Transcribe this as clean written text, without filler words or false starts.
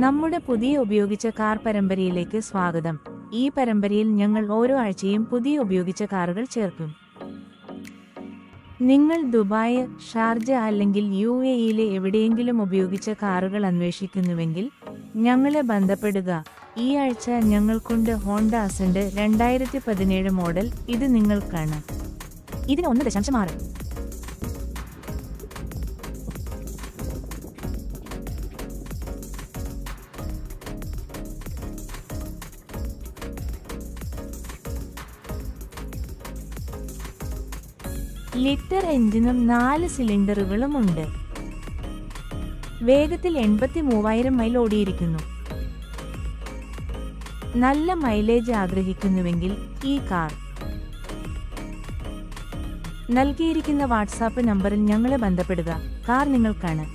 നമ്മുടെ പുതിയ ഉപയോഗിച്ച കാർ പരമ്പരയിലേക്ക് സ്വാഗതം. ഈ പരമ്പരയിൽ ഞങ്ങൾ ഓരോ ആഴ്ചയും പുതിയ ഉപയോഗിച്ച കാറുകൾ ചേർക്കും. നിങ്ങൾ ദുബായ്, ഷാർജ അല്ലെങ്കിൽ UAE-യിലെ എവിടെയെങ്കിലും ഉപയോഗിച്ച കാറുകൾ അന്വേഷിക്കുന്നുവെങ്കിൽ ഞങ്ങളെ ബന്ധപ്പെടുക. ഈ ആഴ്ച ഞങ്ങൾക്കുണ്ട് ഹോണ്ട അസെന്റ് 2017 മോഡൽ. ഇത് നിങ്ങൾക്കാണ്. ഇതിന് 1.6 ലിറ്റർ എഞ്ചിനും 4 സിലിണ്ടറുകളും ഉണ്ട്. വേഗത്തിൽ 83,000 മൈൽ ഓടിയിരിക്കുന്നു. നല്ല മൈലേജ് ആഗ്രഹിക്കുന്നുവെങ്കിൽ ഈ കാർ നൽകിയിരിക്കുന്ന വാട്സാപ്പ് നമ്പറിൽ ഞങ്ങളെ ബന്ധപ്പെടുക. കാർ നിങ്ങൾക്കാണ്.